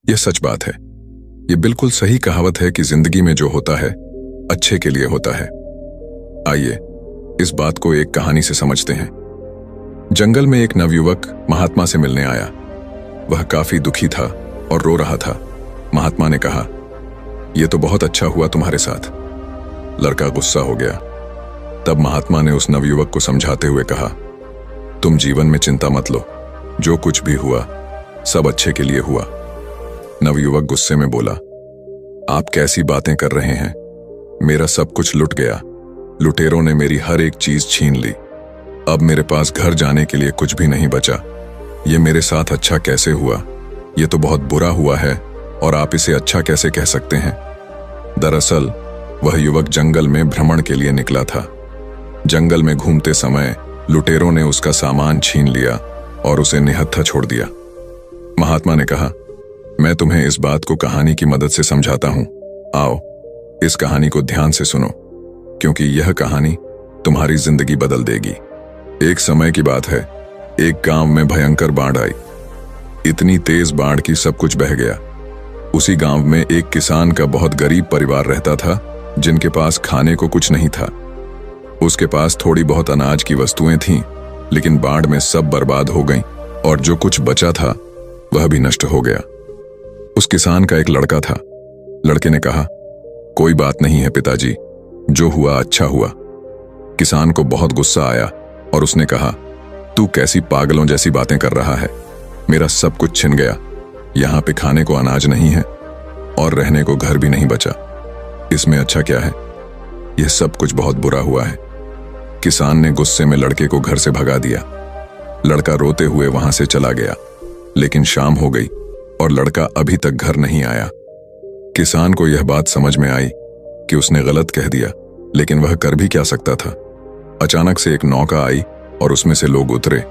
यह सच बात है। यह बिल्कुल सही कहावत है कि जिंदगी में जो होता है अच्छे के लिए होता है। आइए इस बात को एक कहानी से समझते हैं। जंगल में एक नवयुवक महात्मा से मिलने आया। वह काफी दुखी था और रो रहा था। महात्मा ने कहा, यह तो बहुत अच्छा हुआ तुम्हारे साथ। लड़का गुस्सा हो गया। तब महात्मा ने उस नवयुवक को समझाते हुए कहा, तुम जीवन में चिंता मत लो, जो कुछ भी हुआ सब अच्छे के लिए हुआ। नवयुवक गुस्से में बोला, आप कैसी बातें कर रहे हैं? मेरा सब कुछ लुट गया। लुटेरों ने मेरी हर एक चीज छीन ली। अब मेरे पास घर जाने के लिए कुछ भी नहीं बचा। ये मेरे साथ अच्छा कैसे हुआ? ये तो बहुत बुरा हुआ है और आप इसे अच्छा कैसे कह सकते हैं? दरअसल वह युवक जंगल में भ्रमण के लिए निकला था। जंगल में घूमते समय लुटेरों ने उसका सामान छीन लिया और उसे निहत्था छोड़ दिया। महात्मा ने कहा, मैं तुम्हें इस बात को कहानी की मदद से समझाता हूं। आओ इस कहानी को ध्यान से सुनो, क्योंकि यह कहानी तुम्हारी जिंदगी बदल देगी। एक समय की बात है, एक गांव में भयंकर बाढ़ आई। इतनी तेज बाढ़ कि सब कुछ बह गया। उसी गांव में एक किसान का बहुत गरीब परिवार रहता था, जिनके पास खाने को कुछ नहीं था। उसके पास थोड़ी बहुत अनाज की वस्तुएं थीं, लेकिन बाढ़ में सब बर्बाद हो गईं और जो कुछ बचा था वह भी नष्ट हो गया। उस किसान का एक लड़का था। लड़के ने कहा, कोई बात नहीं है पिताजी, जो हुआ अच्छा हुआ। किसान को बहुत गुस्सा आया और उसने कहा, तू कैसी पागलों जैसी बातें कर रहा है? मेरा सब कुछ छिन गया। यहाँ पे खाने को अनाज नहीं है और रहने को घर भी नहीं बचा। इसमें अच्छा क्या है? यह सब कुछ बहुत बुरा हुआ है। किसान ने गुस्से में लड़के को घर से भगा दिया। लड़का रोते हुए वहां से चला गया, लेकिन शाम हो गई और लड़का अभी तक घर नहीं आया। किसान को यह बात समझ में आई कि उसने गलत कह दिया, लेकिन वह कर भी क्या सकता था। अचानक से एक नौका आई और उसमें से लोग उतरे।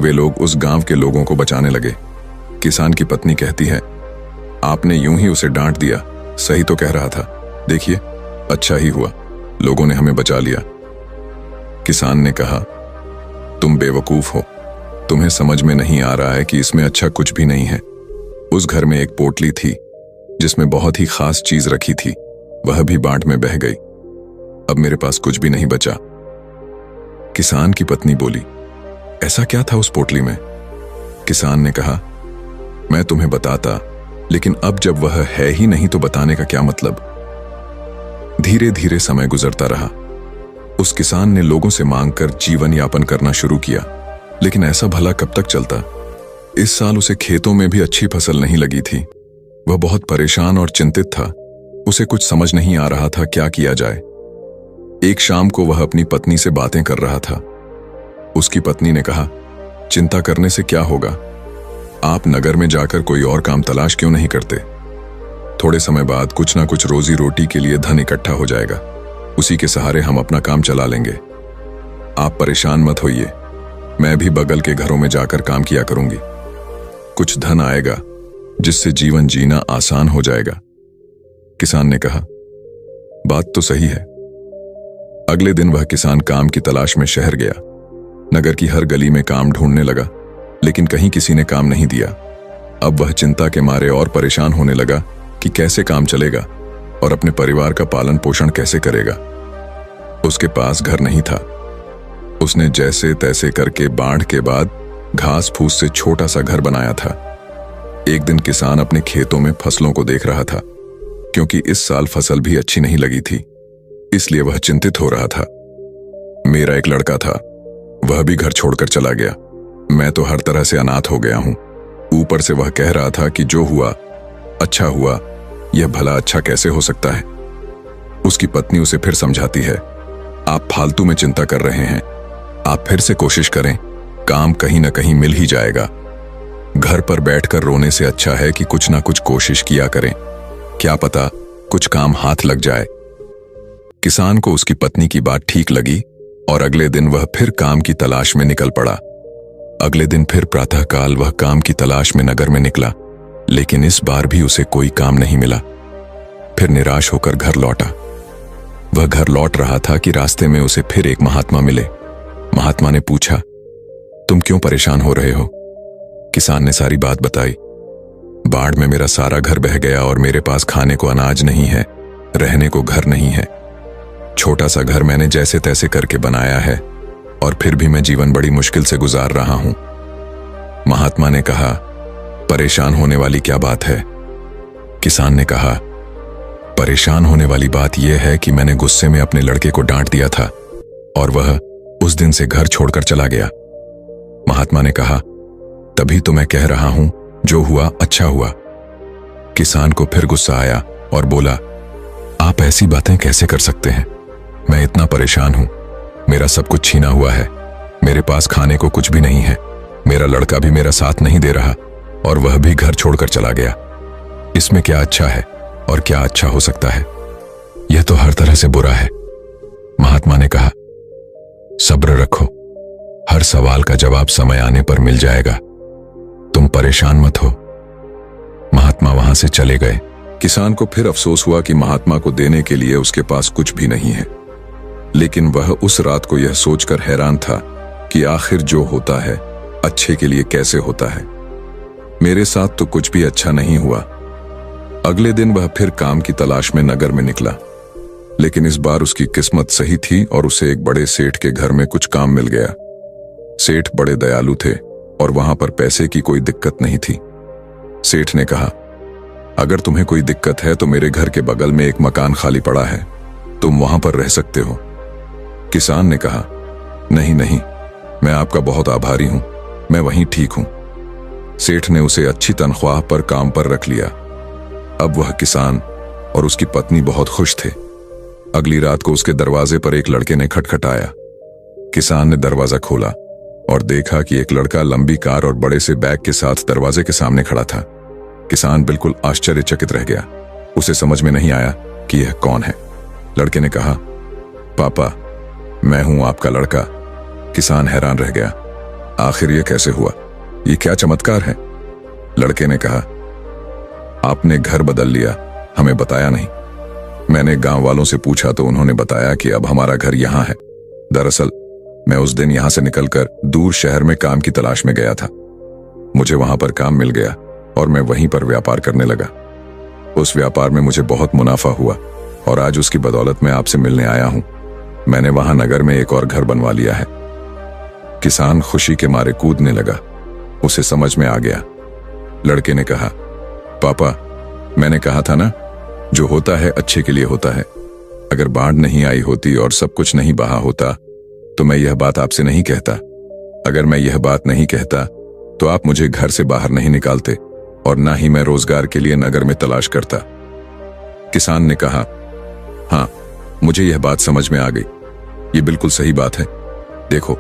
वे लोग उस गांव के लोगों को बचाने लगे। किसान की पत्नी कहती है, आपने यूं ही उसे डांट दिया, सही तो कह रहा था। देखिए अच्छा ही हुआ, लोगों ने हमें बचा लिया। किसान ने कहा, तुम बेवकूफ हो, तुम्हें समझ में नहीं आ रहा है कि इसमें अच्छा कुछ भी नहीं है। उस घर में एक पोटली थी जिसमें बहुत ही खास चीज रखी थी, वह भी बाढ़ में बह गई। अब मेरे पास कुछ भी नहीं बचा। किसान की पत्नी बोली, ऐसा क्या था उस पोटली में? किसान ने कहा, मैं तुम्हें बताता, लेकिन अब जब वह है ही नहीं तो बताने का क्या मतलब। धीरे धीरे समय गुजरता रहा। उस किसान ने लोगों से मांगकर जीवन यापन करना शुरू किया, लेकिन ऐसा भला कब तक चलता? इस साल उसे खेतों में भी अच्छी फसल नहीं लगी थी। वह बहुत परेशान और चिंतित था। उसे कुछ समझ नहीं आ रहा था क्या किया जाए। एक शाम को वह अपनी पत्नी से बातें कर रहा था। उसकी पत्नी ने कहा, चिंता करने से क्या होगा? आप नगर में जाकर कोई और काम तलाश क्यों नहीं करते? थोड़े समय बाद कुछ ना कुछ रोजी रोटी के लिए धन इकट्ठा हो जाएगा। उसी के सहारे हम अपना काम चला लेंगे। आप परेशान मत होइए, मैं भी बगल के घरों में जाकर काम किया करूंगी। कुछ धन आएगा जिससे जीवन जीना आसान हो जाएगा। किसान ने कहा, बात तो सही है। अगले दिन वह किसान काम की तलाश में शहर गया। नगर की हर गली में काम ढूंढने लगा, लेकिन कहीं किसी ने काम नहीं दिया। अब वह चिंता के मारे और परेशान होने लगा कि कैसे काम चलेगा और अपने परिवार का पालन पोषण कैसे करेगा। उसके पास घर नहीं था। उसने जैसे तैसे करके बाढ़ के बाद घास फूस से छोटा सा घर बनाया था। एक दिन किसान अपने खेतों में फसलों को देख रहा था, क्योंकि इस साल फसल भी अच्छी नहीं लगी थी, इसलिए वह चिंतित हो रहा था। मेरा एक लड़का था, वह भी घर छोड़कर चला गया। मैं तो हर तरह से अनाथ हो गया हूं। ऊपर से वह कह रहा था कि जो हुआ अच्छा हुआ। यह भला अच्छा कैसे हो सकता है? उसकी पत्नी उसे फिर समझाती है, आप फालतू में चिंता कर रहे हैं। आप फिर से कोशिश करें, काम कहीं ना कहीं मिल ही जाएगा। घर पर बैठकर रोने से अच्छा है कि कुछ ना कुछ कोशिश किया करें, क्या पता कुछ काम हाथ लग जाए। किसान को उसकी पत्नी की बात ठीक लगी और अगले दिन वह फिर काम की तलाश में निकल पड़ा। अगले दिन फिर प्रातःकाल वह काम की तलाश में नगर में निकला, लेकिन इस बार भी उसे कोई काम नहीं मिला। फिर निराश होकर घर लौटा। वह घर लौट रहा था कि रास्ते में उसे फिर एक महात्मा मिले। महात्मा ने पूछा, तुम क्यों परेशान हो रहे हो? किसान ने सारी बात बताई। बाढ़ में मेरा सारा घर बह गया और मेरे पास खाने को अनाज नहीं है, रहने को घर नहीं है। छोटा सा घर मैंने जैसे तैसे करके बनाया है और फिर भी मैं जीवन बड़ी मुश्किल से गुजार रहा हूं। महात्मा ने कहा, परेशान होने वाली क्या बात है? किसान ने कहा, परेशान होने वाली बात यह है कि मैंने गुस्से में अपने लड़के को डांट दिया था और वह उस दिन से घर छोड़कर चला गया। महात्मा ने कहा, तभी तो मैं कह रहा हूं, जो हुआ अच्छा हुआ। किसान को फिर गुस्सा आया और बोला, आप ऐसी बातें कैसे कर सकते हैं? मैं इतना परेशान हूं, मेरा सब कुछ छीना हुआ है, मेरे पास खाने को कुछ भी नहीं है, मेरा लड़का भी मेरा साथ नहीं दे रहा और वह भी घर छोड़कर चला गया। इसमें क्या अच्छा है और क्या अच्छा हो सकता है? यह तो हर तरह से बुरा है। महात्मा ने कहा, सब्र रखो, हर सवाल का जवाब समय आने पर मिल जाएगा, तुम परेशान मत हो। महात्मा वहां से चले गए। किसान को फिर अफसोस हुआ कि महात्मा को देने के लिए उसके पास कुछ भी नहीं है, लेकिन वह उस रात को यह सोचकर हैरान था कि आखिर जो होता है अच्छे के लिए कैसे होता है। मेरे साथ तो कुछ भी अच्छा नहीं हुआ। अगले दिन वह फिर काम की तलाश में नगर में निकला, लेकिन इस बार उसकी किस्मत सही थी और उसे एक बड़े सेठ के घर में कुछ काम मिल गया। सेठ बड़े दयालु थे और वहां पर पैसे की कोई दिक्कत नहीं थी। सेठ ने कहा, अगर तुम्हें कोई दिक्कत है तो मेरे घर के बगल में एक मकान खाली पड़ा है, तुम वहां पर रह सकते हो। किसान ने कहा, नहीं नहीं, मैं आपका बहुत आभारी हूं, मैं वहीं ठीक हूं। सेठ ने उसे अच्छी तनख्वाह पर काम पर रख लिया। अब वह किसान और उसकी पत्नी बहुत खुश थे। अगली रात को उसके दरवाजे पर एक लड़के ने खटखटाया। किसान ने दरवाजा खोला और देखा कि एक लड़का लंबी कार और बड़े से बैग के साथ दरवाजे के सामने खड़ा था। किसान बिल्कुल आश्चर्यचकित रह गया। उसे समझ में नहीं आया कि यह कौन है। लड़के ने कहा, पापा, मैं हूं आपका लड़का। किसान हैरान रह गया, आखिर यह कैसे हुआ? ये क्या चमत्कार है? लड़के ने कहा, आपने घर बदल लिया, हमें बताया नहीं। मैंने गांव वालों से पूछा तो उन्होंने बताया कि अब हमारा घर यहां है। दरअसल मैं उस दिन यहां से निकलकर दूर शहर में काम की तलाश में गया था। मुझे वहां पर काम मिल गया और मैं वहीं पर व्यापार करने लगा। उस व्यापार में मुझे बहुत मुनाफा हुआ और आज उसकी बदौलत मैं आपसे मिलने आया हूं। मैंने वहां नगर में एक और घर बनवा लिया है। किसान खुशी के मारे कूदने लगा। उसे समझ में आ गया। लड़के ने कहा, पापा, मैंने कहा था ना, जो होता है अच्छे के लिए होता है। अगर बाढ़ नहीं आई होती और सब कुछ नहीं बहा होता तो मैं यह बात आपसे नहीं कहता। अगर मैं यह बात नहीं कहता तो आप मुझे घर से बाहर नहीं निकालते और ना ही मैं रोजगार के लिए नगर में तलाश करता। किसान ने कहा, हाँ, मुझे यह बात समझ में आ गई। ये बिल्कुल सही बात है। देखो,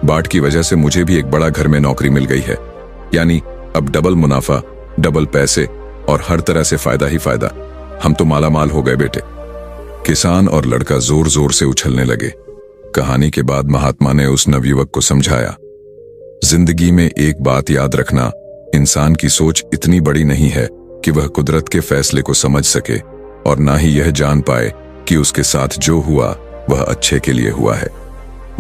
बाढ़ की वजह से मुझे भी एक बड़ा घर में नौकरी मिल गई है, यानी अब डबल मुनाफा, डबल पैसे और हर तरह से फायदा ही फायदा। हम तो मालामाल हो गए बेटे। किसान और लड़का जोर जोर से उछलने लगे। कहानी के बाद महात्मा ने उस नवयुवक को समझाया, जिंदगी में एक बात याद रखना, इंसान की सोच इतनी बड़ी नहीं है कि वह कुदरत के फैसले को समझ सके और ना ही यह जान पाए कि उसके साथ जो हुआ वह अच्छे के लिए हुआ है।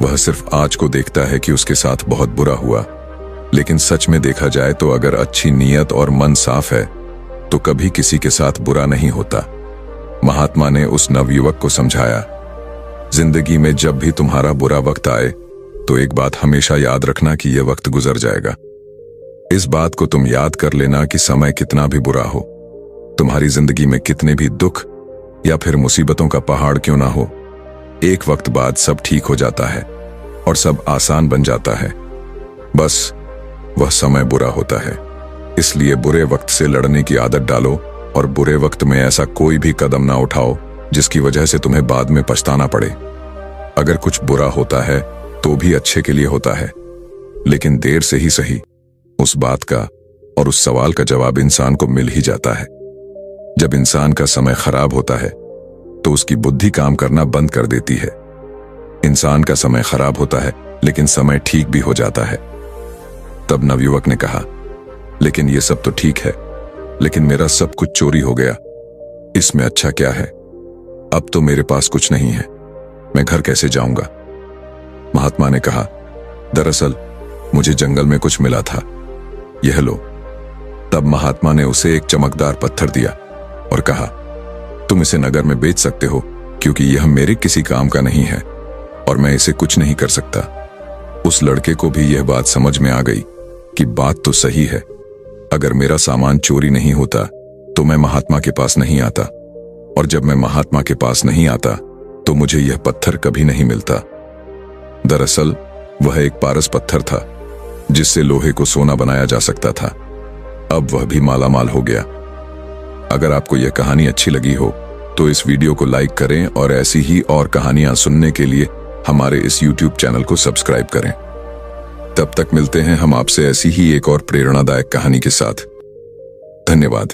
वह सिर्फ आज को देखता है कि उसके साथ बहुत बुरा हुआ, लेकिन सच में देखा जाए तो अगर अच्छी नीयत और मन साफ है तो कभी किसी के साथ बुरा नहीं होता। महात्मा ने उस नवयुवक को समझाया, जिंदगी में जब भी तुम्हारा बुरा वक्त आए तो एक बात हमेशा याद रखना कि यह वक्त गुजर जाएगा। इस बात को तुम याद कर लेना कि समय कितना भी बुरा हो, तुम्हारी जिंदगी में कितने भी दुख या फिर मुसीबतों का पहाड़ क्यों ना हो, एक वक्त बाद सब ठीक हो जाता है और सब आसान बन जाता है। बस वह समय बुरा होता है। इसलिए बुरे वक्त से लड़ने की आदत डालो और बुरे वक्त में ऐसा कोई भी कदम ना उठाओ जिसकी वजह से तुम्हें बाद में पछताना पड़े। अगर कुछ बुरा होता है तो भी अच्छे के लिए होता है, लेकिन देर से ही सही उस बात का और उस सवाल का जवाब इंसान को मिल ही जाता है। जब इंसान का समय खराब होता है तो उसकी बुद्धि काम करना बंद कर देती है। इंसान का समय खराब होता है लेकिन समय ठीक भी हो जाता है। तब नवयुवक ने कहा, लेकिन ये सब तो ठीक है, लेकिन मेरा सब कुछ चोरी हो गया, इसमें अच्छा क्या है? अब तो मेरे पास कुछ नहीं है, मैं घर कैसे जाऊंगा? महात्मा ने कहा, दरअसल मुझे जंगल में कुछ मिला था, यह लो। तब महात्मा ने उसे एक चमकदार पत्थर दिया और कहा, तुम इसे नगर में बेच सकते हो क्योंकि यह मेरे किसी काम का नहीं है और मैं इसे कुछ नहीं कर सकता। उस लड़के को भी यह बात समझ में आ गई कि बात तो सही है। अगर मेरा सामान चोरी नहीं होता तो मैं महात्मा के पास नहीं आता, और जब मैं महात्मा के पास नहीं आता तो मुझे यह पत्थर कभी नहीं मिलता। दरअसल वह एक पारस पत्थर था जिससे लोहे को सोना बनाया जा सकता था। अब वह भी मालामाल हो गया। अगर आपको यह कहानी अच्छी लगी हो तो इस वीडियो को लाइक करें और ऐसी ही और कहानियां सुनने के लिए हमारे इस YouTube चैनल को सब्सक्राइब करें। तब तक मिलते हैं हम आपसे ऐसी ही एक और प्रेरणादायक कहानी के साथ। धन्यवाद।